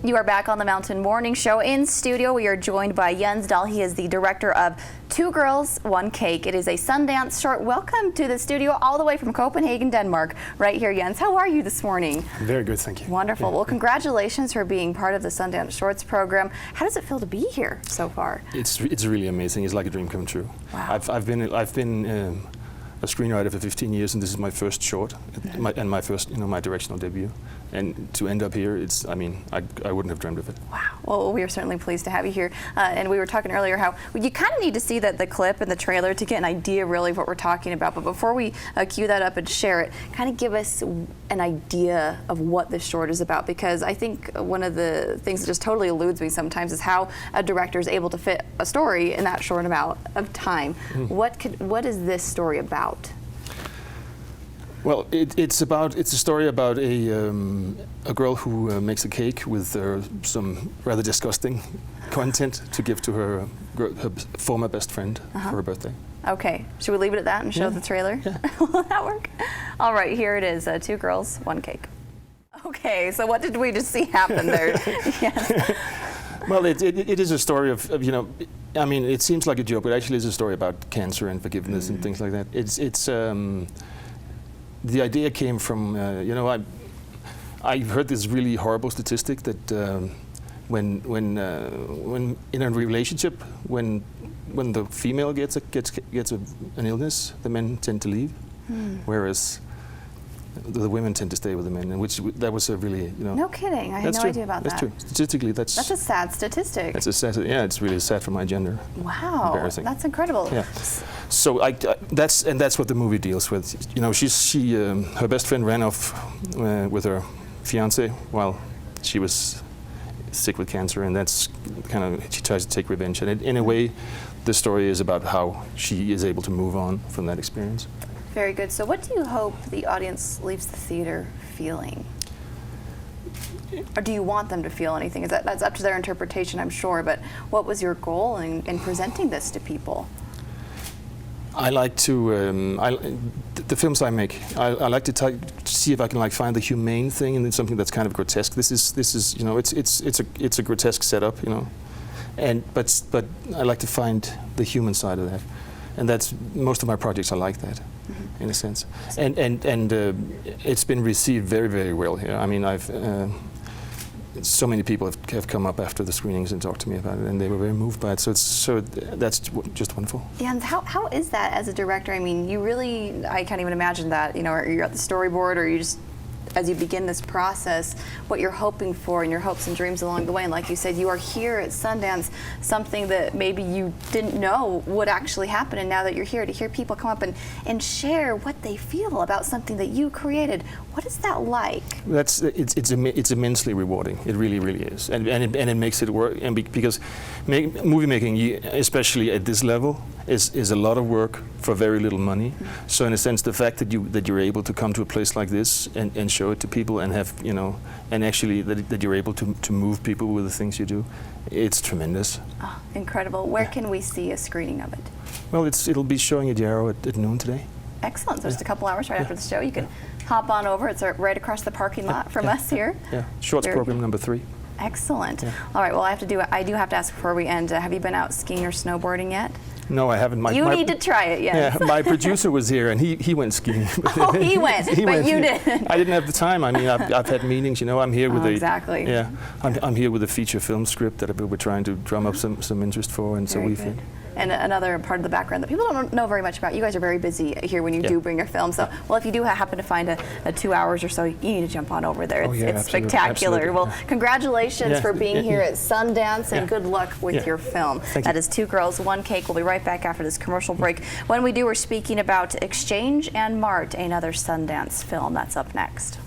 You are back on the Mountain Morning Show. In studio, we are joined by Jens Dahl. He is the director of Two Girls, One Cake. It is a Sundance short. Welcome to the studio all the way from Copenhagen, Denmark. Right here, Jens. How are you this morning? Very good, thank you. Wonderful. Yeah. Well, congratulations for being part of the Sundance Shorts program. How does it feel to be here so far? It's really amazing. It's like a dream come true. Wow. I've been a screenwriter for 15 years, and this is my first short, my first my directional debut. And to end up here, I wouldn't have dreamed of it. Wow. Well, we are certainly pleased to have you here. And we were talking earlier how you kind of need to see the clip and the trailer to get an idea really of what we're talking about. But before we cue that up and share it, kind of give us an idea of what this short is about. Because I think one of the things that just totally eludes me sometimes is how a director is able to fit a story in that short amount of time. What is this story about? Well, it's a story about a girl who makes a cake with some rather disgusting content to give to her former best friend for her birthday. Okay, should we leave it at that and show the trailer? Yeah. Will that work? All right, here it is, Two Girls, One Cake. Okay, so what did we just see happen there? Yes. Well, it is a story of it seems like a joke, but actually it's a story about cancer and forgiveness and things like that. The idea came from, I heard this really horrible statistic that when in a relationship, when the female gets an illness, the men tend to leave, whereas the women tend to stay with the men, and that was a really, No kidding, I had no idea about that. That's true. Statistically, that's a sad statistic. That's a sad, yeah, it's really sad for my gender. Wow, embarrassing. That's incredible. Yeah. So that's what the movie deals with. Her best friend ran off with her fiance while she was sick with cancer, and that's kind of, she tries to take revenge. And in a way, the story is about how she is able to move on from that experience. Very good. So what do you hope the audience leaves the theater feeling? Or do you want them to feel anything? That's up to their interpretation, I'm sure, but what was your goal in presenting this to people? I like to, the films I make, I like to see if I can find the humane thing and then something that's kind of grotesque. This is it's a grotesque setup, but I like to find the human side of that. And that's, most of my projects are like that, in a sense. And it's been received very, very well here. I mean, so many people have come up after the screenings and talked to me about it, and they were very moved by it. So that's just wonderful. Yeah, and how is that as a director? I mean, I can't even imagine that. Or you're at the storyboard, or you just, as you begin this process, what you're hoping for and your hopes and dreams along the way. And like you said, you are here at Sundance, something that maybe you didn't know would actually happen, and now that you're here, to hear people come up and share what they feel about something that you created, what is that like? It's immensely rewarding. It really, really is, and it makes it work. And because movie making, especially at this level, is a lot of work for very little money. So in a sense, the fact that you're able to come to a place like this and show it to people and have and actually that you're able to move people with the things you do, it's tremendous. Oh, incredible. Where can we see a screening of it? Well, it'll be showing at Yarrow at noon today. Excellent. So just a couple hours right after the show, you can hop on over. It's right across the parking lot from us here. Yeah. Shorts program number 3. Excellent. Yeah. All right. Well, I do have to ask before we end. Have you been out skiing or snowboarding yet? No, I haven't. You need to try it, yes. Yeah, my producer was here, and he went skiing. Oh, he went, but you didn't. I didn't have the time. I mean, I've had meetings. I'm here with exactly. Yeah, I'm here with a feature film script that we're trying to drum up some interest for, and Very so good. And another part of the background that people don't know very much about, you guys are very busy here when you do bring your film. So, well, if you do happen to find a 2 hours or so, you need to jump on over there. It's spectacular. Absolutely. Well, congratulations for being here at Sundance, and good luck with your film. Thank that you. is Two Girls, One Cake. We'll be right back after this commercial break. When we do, we're speaking about Exchange and Mart, another Sundance film. That's up next.